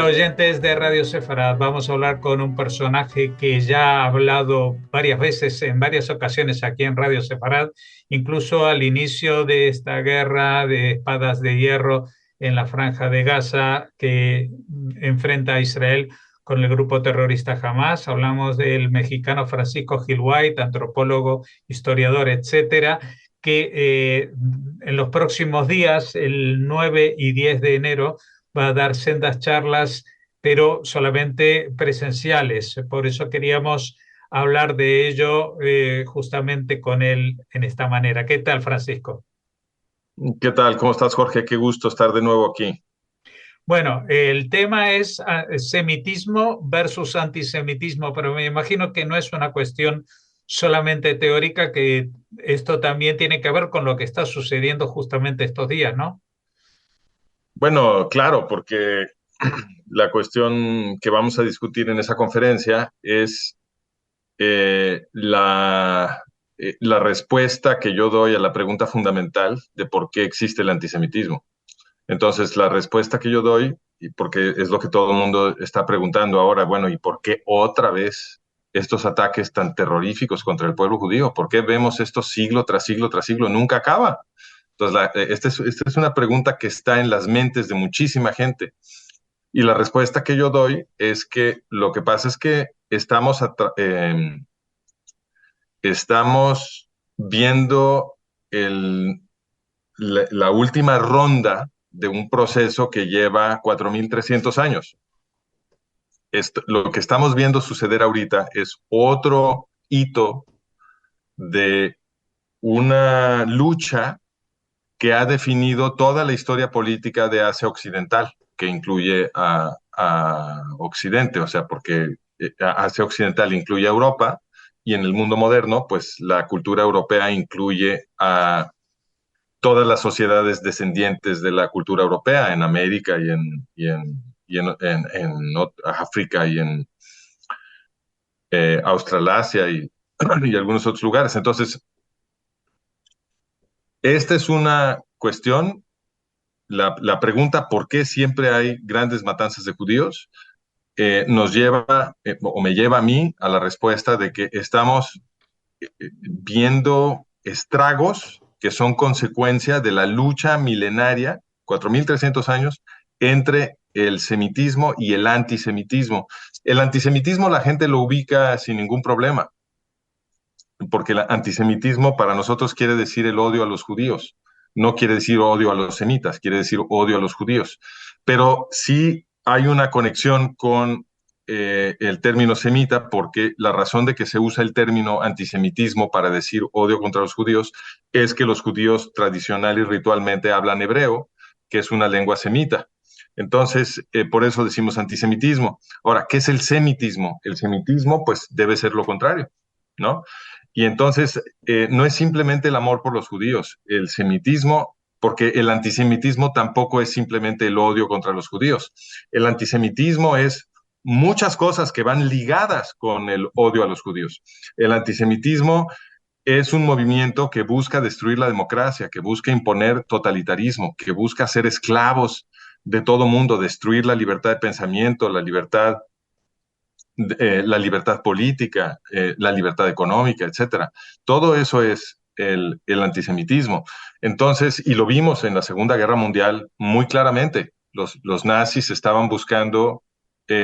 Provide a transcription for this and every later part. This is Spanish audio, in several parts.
Hola oyentes de Radio Sefarad, vamos a hablar con un personaje que ya ha hablado varias veces, en varias ocasiones aquí en Radio Sefarad, incluso al inicio de esta guerra de espadas de hierro en la Franja de Gaza que enfrenta a Israel con el grupo terrorista Hamas. Hablamos del mexicano Francisco Gil White, antropólogo, historiador, etcétera, que en los próximos días, el 9 y 10 de enero, va a dar sendas charlas, pero solamente presenciales. Por eso queríamos hablar de ello justamente con él en esta manera. ¿Qué tal, Francisco? ¿Qué tal? ¿Cómo estás, Jorge? Qué gusto estar de nuevo aquí. Bueno, el tema es semitismo versus antisemitismo, pero me imagino que no es una cuestión solamente teórica, que esto también tiene que ver con lo que está sucediendo justamente estos días, ¿no? Bueno, claro, porque la cuestión que vamos a discutir en esa conferencia es la respuesta que yo doy a la pregunta fundamental de por qué existe el antisemitismo. Entonces, la respuesta que yo doy, y porque es lo que todo el mundo está preguntando ahora, bueno, ¿y por qué otra vez estos ataques tan terroríficos contra el pueblo judío? ¿Por qué vemos esto siglo tras siglo tras siglo? Nunca acaba. Entonces, esta es una pregunta que está en las mentes de muchísima gente. Y la respuesta que yo doy es que lo que pasa es que estamos viendo el, la última ronda de un proceso que lleva 4.300 años. Lo que estamos viendo suceder ahorita es otro hito de una lucha que ha definido toda la historia política de Asia Occidental, que incluye a Occidente, o sea, porque Asia Occidental incluye a Europa y en el mundo moderno, pues la cultura europea incluye a todas las sociedades descendientes de la cultura europea en América y en África y en Australasia y algunos otros lugares. Entonces, esta es una cuestión, la pregunta por qué siempre hay grandes matanzas de judíos, nos lleva, o me lleva a mí, a la respuesta de que estamos viendo estragos que son consecuencia de la lucha milenaria, 4.300 años, entre el semitismo y el antisemitismo. El antisemitismo la gente lo ubica sin ningún problema, porque el antisemitismo para nosotros quiere decir el odio a los judíos, no quiere decir odio a los semitas, quiere decir odio a los judíos. Pero sí hay una conexión con el término semita, porque la razón de que se usa el término antisemitismo para decir odio contra los judíos es que los judíos tradicional y ritualmente hablan hebreo, que es una lengua semita. Entonces, por eso decimos antisemitismo. Ahora, ¿qué es el semitismo? El semitismo, pues, debe ser lo contrario, ¿no? Y entonces, no es simplemente el amor por los judíos, el semitismo, porque el antisemitismo tampoco es simplemente el odio contra los judíos. El antisemitismo es muchas cosas que van ligadas con el odio a los judíos. El antisemitismo es un movimiento que busca destruir la democracia, que busca imponer totalitarismo, que busca hacer esclavos de todo mundo, destruir la libertad de pensamiento, la libertad política, la libertad económica, etcétera. Todo eso es el antisemitismo. Entonces, y lo vimos en la Segunda Guerra Mundial muy claramente, los nazis estaban buscando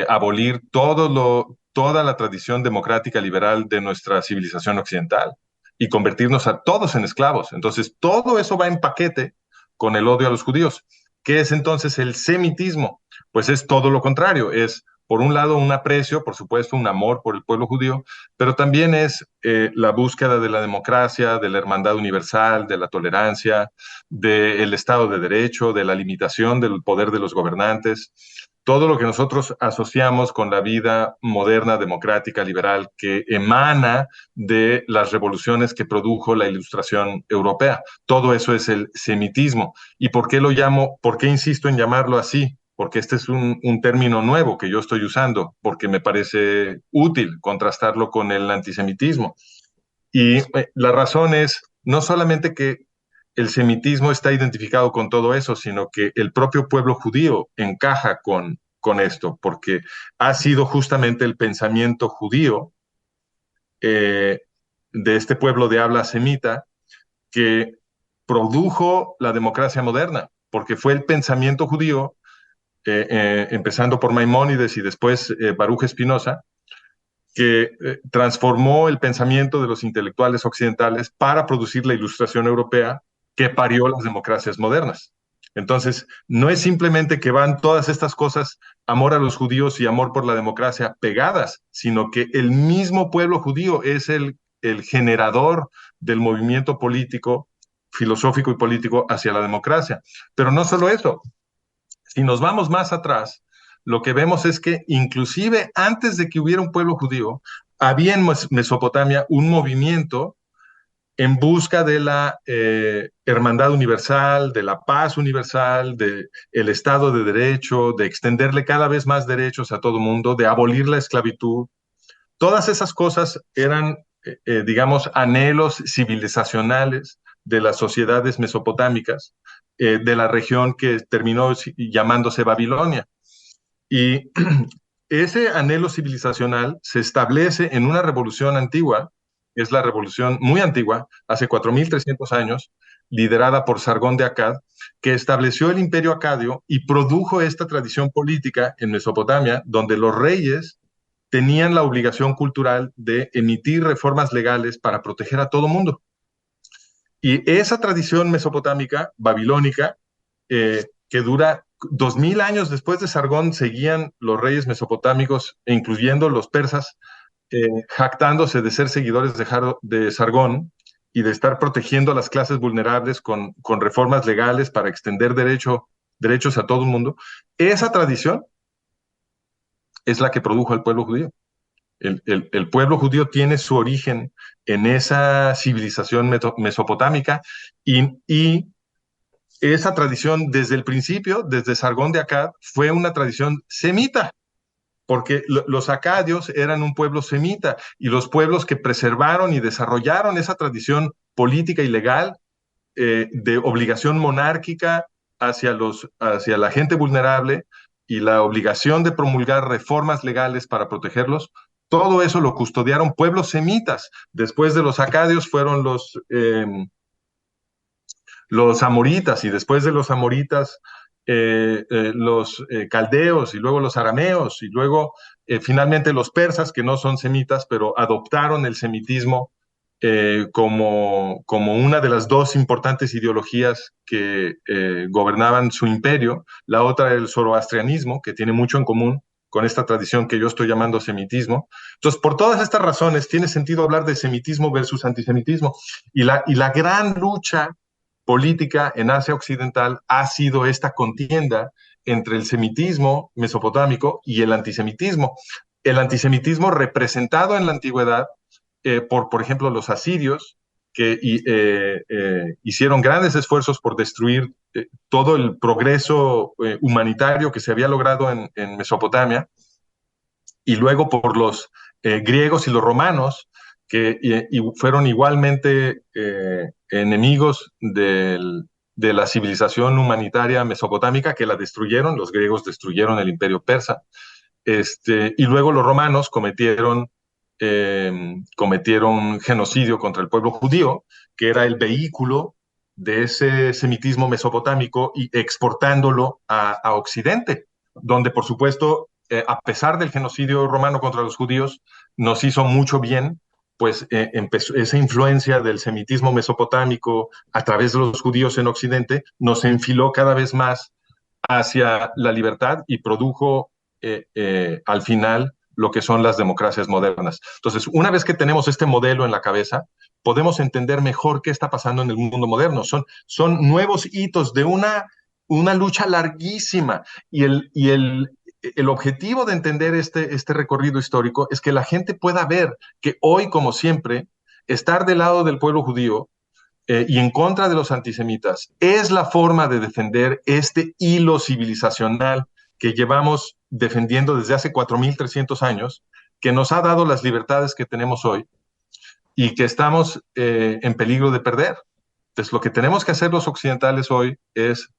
abolir toda la tradición democrática liberal de nuestra civilización occidental y convertirnos a todos en esclavos. Entonces, todo eso va en paquete con el odio a los judíos. ¿Qué es entonces el semitismo? Pues es todo lo contrario, es por un lado un aprecio, por supuesto, un amor por el pueblo judío, pero también es la búsqueda de la democracia, de la hermandad universal, de la tolerancia, del Estado de Derecho, de la limitación del poder de los gobernantes, todo lo que nosotros asociamos con la vida moderna, democrática, liberal, que emana de las revoluciones que produjo la Ilustración europea. Todo eso es el semitismo. ¿Y por qué lo llamo, por qué insisto en llamarlo así? Porque este es un término nuevo que yo estoy usando, porque me parece útil contrastarlo con el antisemitismo. Y la razón es no solamente que el semitismo está identificado con todo eso, sino que el propio pueblo judío encaja con con esto, porque ha sido justamente el pensamiento judío de este pueblo de habla semita que produjo la democracia moderna, porque fue el pensamiento judío, empezando por Maimónides y después Baruch Spinoza, que transformó el pensamiento de los intelectuales occidentales para producir la ilustración europea que parió las democracias modernas. Entonces, no es simplemente que van todas estas cosas, amor a los judíos y amor por la democracia, pegadas, sino que el mismo pueblo judío es el generador del movimiento político, filosófico y político hacia la democracia. Pero no solo eso, si nos vamos más atrás, lo que vemos es que inclusive antes de que hubiera un pueblo judío, había en Mesopotamia un movimiento en busca de la hermandad universal, de la paz universal, del Estado de Derecho, de extenderle cada vez más derechos a todo el mundo, de abolir la esclavitud. Todas esas cosas eran, digamos, anhelos civilizacionales de las sociedades mesopotámicas, de la región que terminó llamándose Babilonia. Y ese anhelo civilizacional se establece en una revolución antigua, es la revolución muy antigua, hace 4.300 años, liderada por Sargón de Akkad, que estableció el imperio acadio y produjo esta tradición política en Mesopotamia, donde los reyes tenían la obligación cultural de emitir reformas legales para proteger a todo mundo. Y esa tradición mesopotámica, babilónica, que dura 2000 años después de Sargón, seguían los reyes mesopotámicos, incluyendo los persas, jactándose de ser seguidores de Sargón y de estar protegiendo a las clases vulnerables con reformas legales para extender derechos a todo el mundo. Esa tradición es la que produjo al pueblo judío. El pueblo judío tiene su origen en esa civilización mesopotámica y esa tradición desde el principio, desde Sargón de Akkad, fue una tradición semita, porque los acadios eran un pueblo semita y los pueblos que preservaron y desarrollaron esa tradición política y legal de obligación monárquica hacia la gente vulnerable y la obligación de promulgar reformas legales para protegerlos. Todo eso lo custodiaron pueblos semitas. Después de los acadios fueron los amoritas y después de los amoritas los caldeos y luego los arameos y luego finalmente los persas, que no son semitas, pero adoptaron el semitismo como una de las dos importantes ideologías que gobernaban su imperio. La otra, el zoroastrianismo, que tiene mucho en común con esta tradición que yo estoy llamando semitismo. Entonces, por todas estas razones, tiene sentido hablar de semitismo versus antisemitismo. Y la gran lucha política en Asia Occidental ha sido esta contienda entre el semitismo mesopotámico y el antisemitismo. El antisemitismo representado en la antigüedad por ejemplo, los asirios, que hicieron grandes esfuerzos por destruir todo el progreso humanitario que se había logrado en Mesopotamia, y luego por los griegos y los romanos, que fueron igualmente enemigos de la civilización humanitaria mesopotámica, que la destruyeron. Los griegos destruyeron el imperio persa, y luego los romanos cometieron genocidio contra el pueblo judío, que era el vehículo de ese semitismo mesopotámico, y exportándolo a Occidente, donde por supuesto, a pesar del genocidio romano contra los judíos, nos hizo mucho bien, pues empezó esa influencia del semitismo mesopotámico a través de los judíos en Occidente, nos enfiló cada vez más hacia la libertad y produjo al final lo que son las democracias modernas. Entonces, una vez que tenemos este modelo en la cabeza, podemos entender mejor qué está pasando en el mundo moderno. Son nuevos hitos de una lucha larguísima, y el objetivo de entender este recorrido histórico es que la gente pueda ver que hoy, como siempre, estar del lado del pueblo judío y en contra de los antisemitas es la forma de defender este hilo civilizacional que llevamos defendiendo desde hace 4.300 años, que nos ha dado las libertades que tenemos hoy y que estamos en peligro de perder. Entonces, lo que tenemos que hacer los occidentales hoy es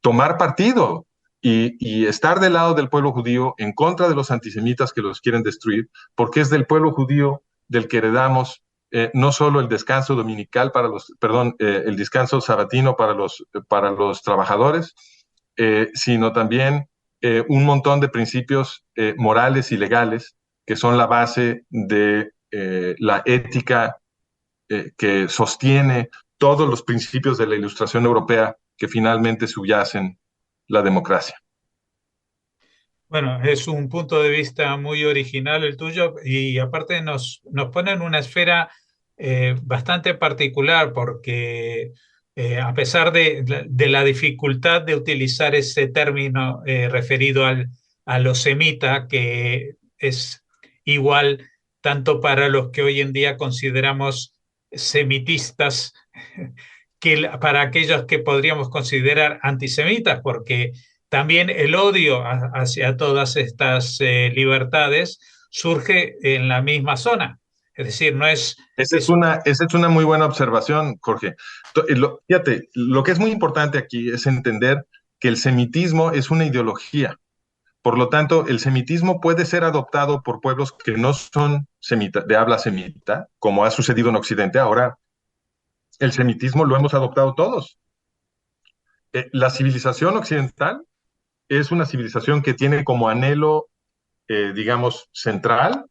tomar partido y estar del lado del pueblo judío en contra de los antisemitas que los quieren destruir, porque es del pueblo judío del que heredamos no solo el descanso dominical el descanso sabatino para los trabajadores, sino también un montón de principios morales y legales que son la base de la ética que sostiene todos los principios de la Ilustración europea que finalmente subyacen la democracia. Bueno, es un punto de vista muy original el tuyo y aparte nos pone en una esfera bastante particular porque a pesar de la dificultad de utilizar ese término referido a los semita, que es igual tanto para los que hoy en día consideramos semitistas que para aquellos que podríamos considerar antisemitas, porque también el odio hacia todas estas libertades surge en la misma zona. Es decir, no es... Esa es una muy buena observación, Jorge. Fíjate, lo que es muy importante aquí es entender que el semitismo es una ideología. Por lo tanto, el semitismo puede ser adoptado por pueblos que no son de habla semita, como ha sucedido en Occidente. Ahora, el semitismo lo hemos adoptado todos. La civilización occidental es una civilización que tiene como anhelo, digamos, central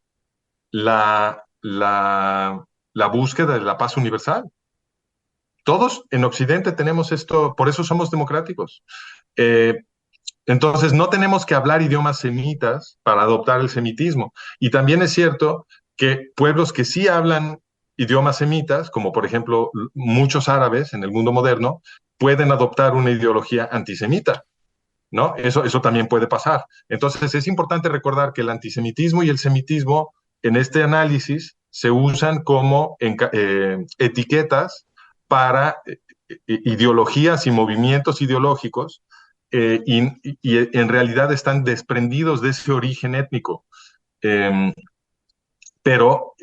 la búsqueda de la paz universal. Todos en Occidente tenemos esto, por eso somos democráticos. Entonces, no tenemos que hablar idiomas semitas para adoptar el semitismo. Y también es cierto que pueblos que sí hablan idiomas semitas, como por ejemplo muchos árabes en el mundo moderno, pueden adoptar una ideología antisemita, ¿no? Eso también puede pasar. Entonces, es importante recordar que el antisemitismo y el semitismo en este análisis se usan como etiquetas para ideologías y movimientos ideológicos y en realidad están desprendidos de ese origen étnico. Pero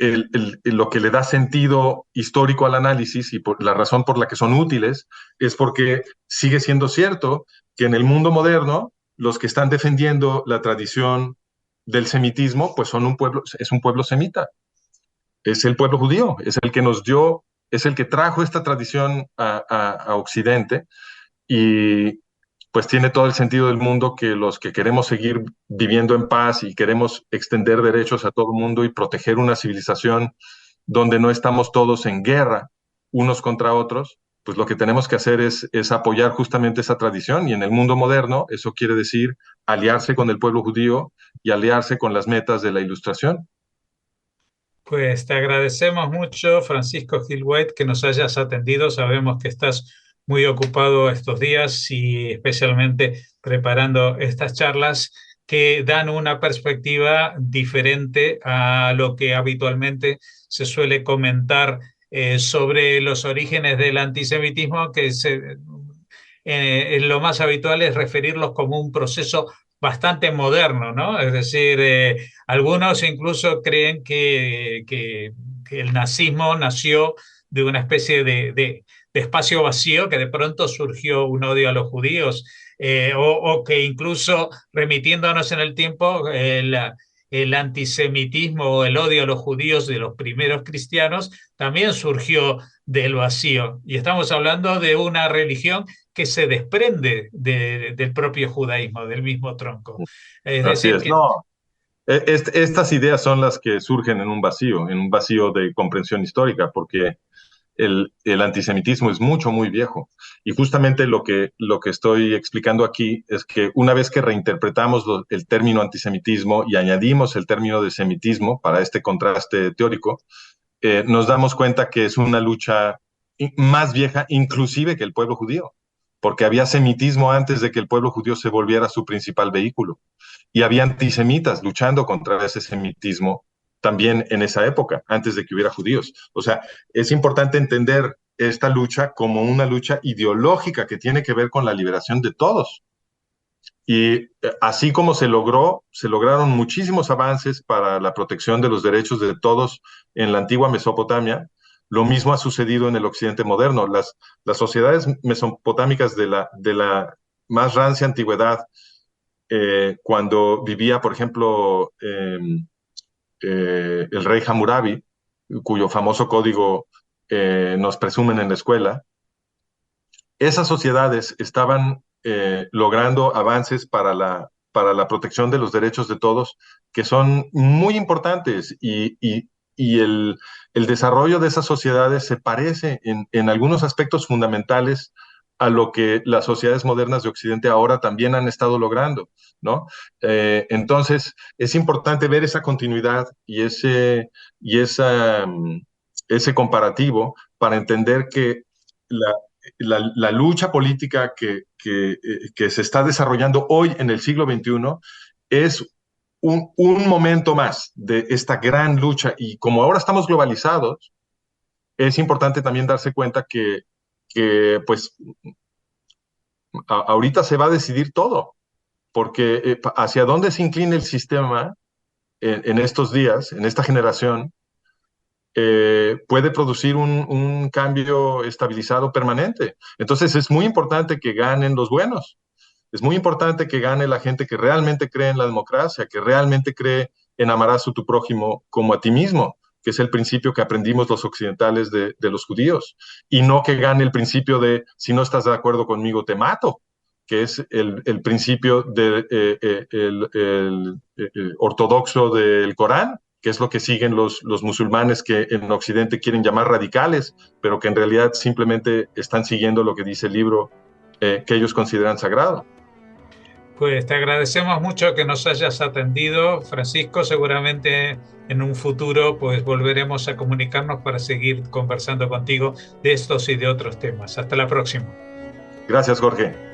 lo que le da sentido histórico al análisis y por la razón por la que son útiles es porque sigue siendo cierto que en el mundo moderno los que están defendiendo la tradición del semitismo pues es un pueblo semita, es el pueblo judío, es el que nos dio, es el que trajo esta tradición a Occidente y pues tiene todo el sentido del mundo que los que queremos seguir viviendo en paz y queremos extender derechos a todo el mundo y proteger una civilización donde no estamos todos en guerra unos contra otros, pues lo que tenemos que hacer es apoyar justamente esa tradición y en el mundo moderno eso quiere decir aliarse con el pueblo judío y aliarse con las metas de la Ilustración. Pues te agradecemos mucho, Francisco Gil White, que nos hayas atendido. Sabemos que estás muy ocupado estos días y especialmente preparando estas charlas que dan una perspectiva diferente a lo que habitualmente se suele comentar sobre los orígenes del antisemitismo, lo más habitual es referirlos como un proceso bastante moderno, ¿no? Es decir, algunos incluso creen que el nazismo nació de una especie de espacio vacío, que de pronto surgió un odio a los judíos, o que incluso remitiéndonos en el tiempo, el antisemitismo o el odio a los judíos de los primeros cristianos también surgió del vacío. Y estamos hablando de una religión que se desprende del propio judaísmo, del mismo tronco. Es Así decir, es, que no. Estas ideas son las que surgen en un vacío de comprensión histórica, porque el antisemitismo es muy viejo. Y justamente lo que estoy explicando aquí es que una vez que reinterpretamos el término antisemitismo y añadimos el término de semitismo para este contraste teórico, nos damos cuenta que es una lucha más vieja inclusive que el pueblo judío, porque había semitismo antes de que el pueblo judío se volviera su principal vehículo. Y había antisemitas luchando contra ese semitismo también en esa época, antes de que hubiera judíos. O sea, es importante entender esta lucha como una lucha ideológica que tiene que ver con la liberación de todos. Y así como se lograron muchísimos avances para la protección de los derechos de todos en la antigua Mesopotamia, lo mismo ha sucedido en el occidente moderno. Las sociedades mesopotámicas de la más rancia antigüedad cuando vivía, por ejemplo, el rey Hammurabi, cuyo famoso código nos presumen en la escuela, esas sociedades estaban logrando avances para la protección de los derechos de todos que son muy importantes y el desarrollo de esas sociedades se parece en algunos aspectos fundamentales a lo que las sociedades modernas de Occidente ahora también han estado logrando, ¿no? Entonces, es importante ver esa continuidad y ese comparativo para entender que la, la lucha política que se está desarrollando hoy en el siglo XXI es un momento más de esta gran lucha. Y como ahora estamos globalizados, es importante también darse cuenta que pues, ahorita se va a decidir todo, porque hacia dónde se inclina el sistema en estos días, en esta generación, puede producir un cambio estabilizado permanente. Entonces es muy importante que ganen los buenos. Es muy importante que gane la gente que realmente cree en la democracia, que realmente cree en amarás a tu prójimo como a ti mismo, que es el principio que aprendimos los occidentales de los judíos, y no que gane el principio de si no estás de acuerdo conmigo te mato, que es el principio ortodoxo del Corán, que es lo que siguen los musulmanes que en Occidente quieren llamar radicales, pero que en realidad simplemente están siguiendo lo que dice el libro que ellos consideran sagrado. Pues te agradecemos mucho que nos hayas atendido, Francisco. Seguramente en un futuro pues volveremos a comunicarnos para seguir conversando contigo de estos y de otros temas. Hasta la próxima. Gracias, Jorge.